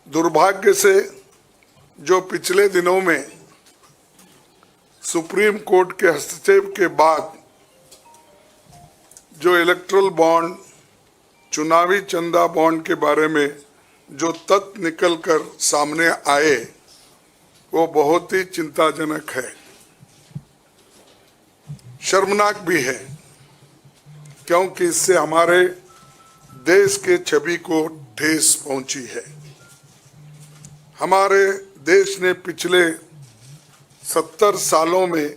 दुर्भाग्य से जो पिछले दिनों में सुप्रीम कोर्ट के हस्तक्षेप के बाद जो इलेक्टोरल बॉन्ड, चुनावी चंदा बॉन्ड के बारे में जो तथ्य निकलकर सामने आए वो बहुत ही चिंताजनक है, शर्मनाक भी है, क्योंकि इससे हमारे देश के छवि को ठेस पहुंची है। हमारे देश ने पिछले 70 सालों में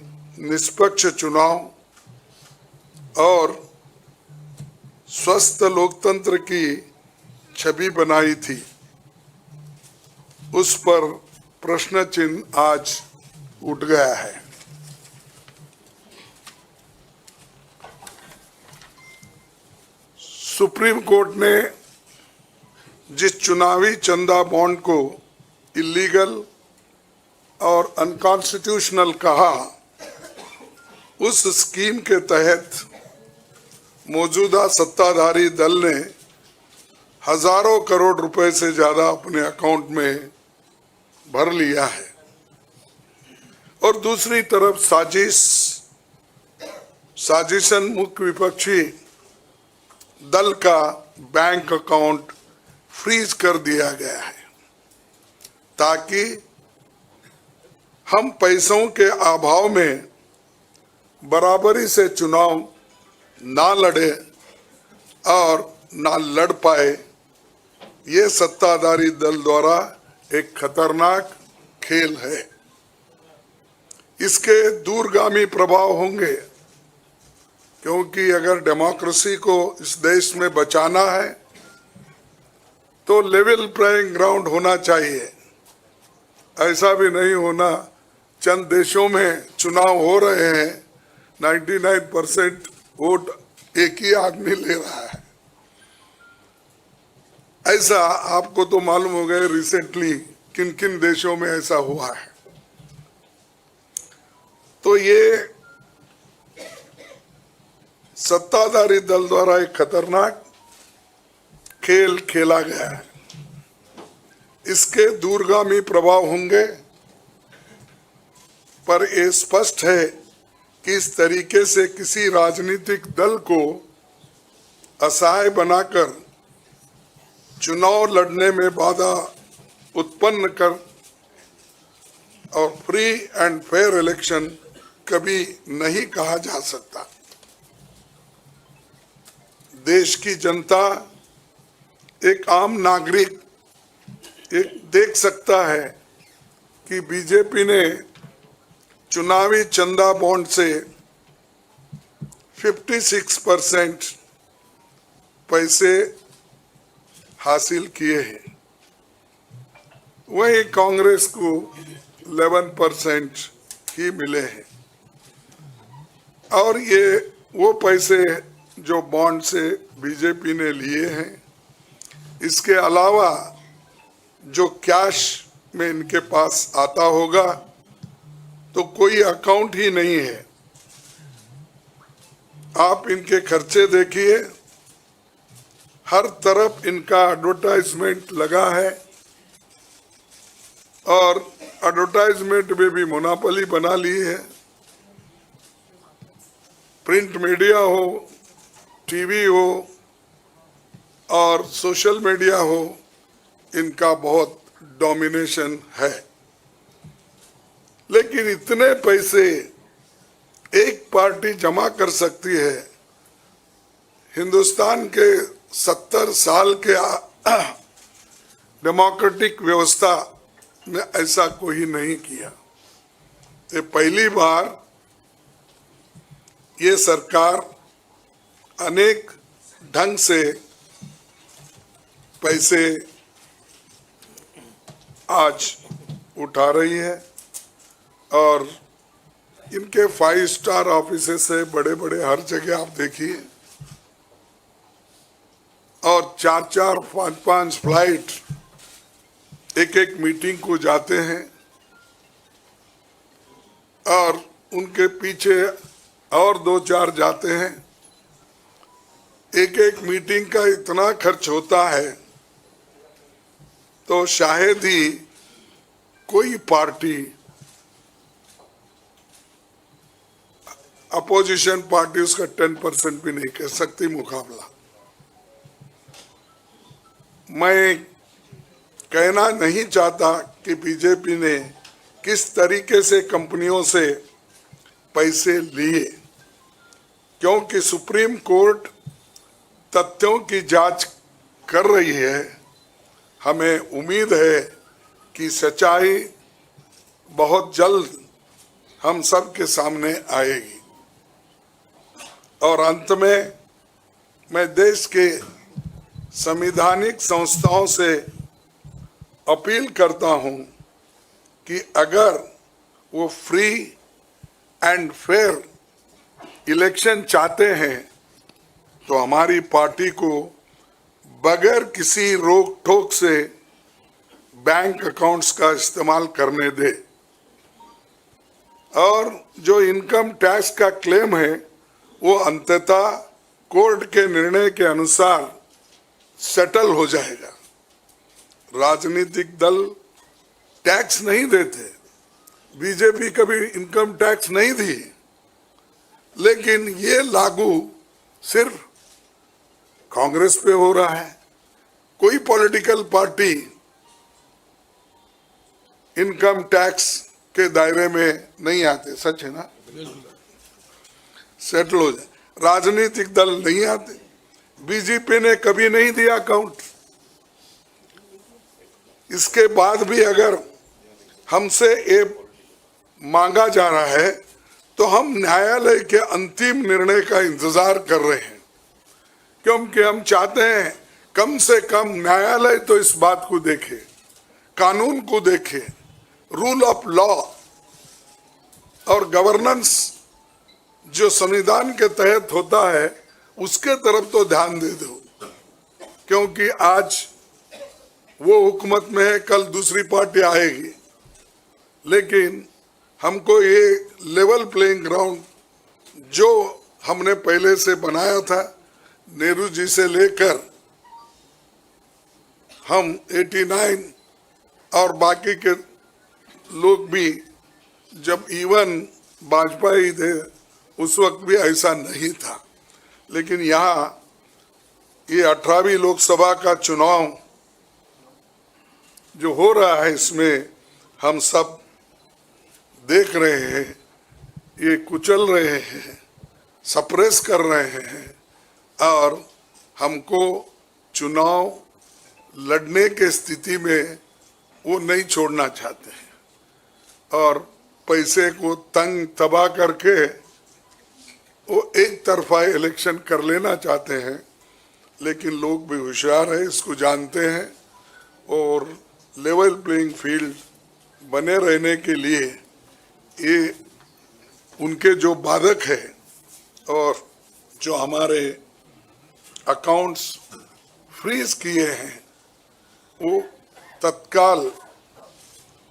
निष्पक्ष चुनाव और स्वस्थ लोकतंत्र की छवि बनाई थी, उस पर प्रश्न चिन्ह आज उठ गया है। सुप्रीम कोर्ट ने जिस चुनावी चंदा बॉन्ड को इलीगल और अनकॉन्स्टिट्यूशनल कहा, उस स्कीम के तहत मौजूदा सत्ताधारी दल ने हजारों करोड़ रुपए से ज्यादा अपने अकाउंट में भर लिया है और दूसरी तरफ साजिशन मुख्य विपक्षी दल का बैंक अकाउंट फ्रीज कर दिया गया है ताकि हम पैसों के अभाव में बराबरी से चुनाव ना लड़े और ना लड़ पाए। ये सत्ताधारी दल द्वारा एक खतरनाक खेल है। इसके दूरगामी प्रभाव होंगे, क्योंकि अगर डेमोक्रेसी को इस देश में बचाना है तो लेवल प्लेइंग ग्राउंड होना चाहिए। ऐसा भी नहीं होना चंद देशों में चुनाव हो रहे हैं, 99% वोट एक ही आदमी ले रहा है। ऐसा आपको तो मालूम हो गया रिसेंटली किन किन देशों में ऐसा हुआ है। तो ये सत्ताधारी दल द्वारा एक खतरनाक खेल खेला गया है। इसके दूरगामी प्रभाव होंगे, पर यह स्पष्ट है कि इस तरीके से किसी राजनीतिक दल को असहाय बनाकर चुनाव लड़ने में बाधा उत्पन्न कर और फ्री एंड फेयर इलेक्शन कभी नहीं कहा जा सकता। देश की जनता, एक आम नागरिक एक देख सकता है कि बीजेपी ने चुनावी चंदा बॉन्ड से 56% पैसे हासिल किए हैं, वहीं कांग्रेस को 11% ही मिले हैं। और ये वो पैसे जो बॉन्ड से बीजेपी ने लिए हैं, इसके अलावा जो कैश में इनके पास आता होगा तो कोई अकाउंट ही नहीं है। आप इनके खर्चे देखिए, हर तरफ इनका एडवर्टाइजमेंट लगा है और एडवर्टाइजमेंट में भी मोनोपोली बना ली है। प्रिंट मीडिया हो, टीवी हो और सोशल मीडिया हो, इनका बहुत डोमिनेशन है। लेकिन इतने पैसे एक पार्टी जमा कर सकती है, हिंदुस्तान के 70 साल के डेमोक्रेटिक व्यवस्था में ऐसा कोई नहीं किया। ये पहली बार ये सरकार अनेक ढंग से पैसे आज उठा रही है और इनके 5 स्टार ऑफिसेस से बड़े बड़े हर जगह आप देखिए, और 4-4, 5-5 फ्लाइट एक मीटिंग को जाते हैं और उनके पीछे और 2-4 जाते हैं। एक मीटिंग का इतना खर्च होता है तो शायद ही कोई पार्टी, अपोजिशन पार्टी उसका 10% भी नहीं कह सकती मुकाबला। मैं कहना नहीं चाहता कि बीजेपी ने किस तरीके से कंपनियों से पैसे लिए, क्योंकि सुप्रीम कोर्ट तथ्यों की जांच कर रही है। हमें उम्मीद है कि सच्चाई बहुत जल्द हम सब के सामने आएगी। और अंत में मैं देश के संवैधानिक संस्थाओं से अपील करता हूं कि अगर वो फ्री एंड फेयर इलेक्शन चाहते हैं तो हमारी पार्टी को बगैर किसी रोक टोक से बैंक अकाउंट्स का इस्तेमाल करने दे, और जो इनकम टैक्स का क्लेम है वो अंततः कोर्ट के निर्णय के अनुसार सेटल हो जाएगा। राजनीतिक दल टैक्स नहीं देते, बीजेपी कभी इनकम टैक्स नहीं दी, लेकिन ये लागू सिर्फ कांग्रेस पे हो रहा है। कोई पॉलिटिकल पार्टी इनकम टैक्स के दायरे में नहीं आते, सच है ना? सेटल हो जाए। राजनीतिक दल नहीं आते, बीजेपी ने कभी नहीं दिया अकाउंट। इसके बाद भी अगर हमसे ये मांगा जा रहा है तो हम न्यायालय के अंतिम निर्णय का इंतजार कर रहे हैं, क्योंकि हम चाहते हैं कम से कम न्यायालय तो इस बात को देखे, कानून को देखे, रूल ऑफ लॉ और गवर्नेंस जो संविधान के तहत होता है उसके तरफ तो ध्यान दे दो। क्योंकि आज वो हुकूमत में है, कल दूसरी पार्टी आएगी, लेकिन हमको ये लेवल प्लेइंग ग्राउंड जो हमने पहले से बनाया था, नेहरू जी से लेकर हम 89 और बाकी के लोग भी, जब इवन वाजपेयी थे उस वक्त भी ऐसा नहीं था। लेकिन यहाँ ये 18वीं लोकसभा का चुनाव जो हो रहा है, इसमें हम सब देख रहे हैं, ये कुचल रहे हैं, सप्रेस कर रहे हैं, और हमको चुनाव लड़ने के स्थिति में वो नहीं छोड़ना चाहते हैं, और पैसे को तंग तबाह करके वो एक तरफा इलेक्शन कर लेना चाहते हैं। लेकिन लोग भी होशियार है, इसको जानते हैं, और लेवल प्लेइंग फील्ड बने रहने के लिए ये उनके जो बाधक है, और जो हमारे अकाउंट्स फ्रीज किए हैं वो तत्काल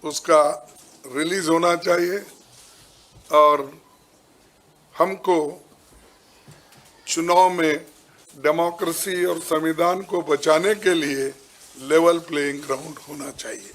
उसका रिलीज होना चाहिए। और हमको चुनाव में डेमोक्रेसी और संविधान को बचाने के लिए लेवल प्लेइंग ग्राउंड होना चाहिए।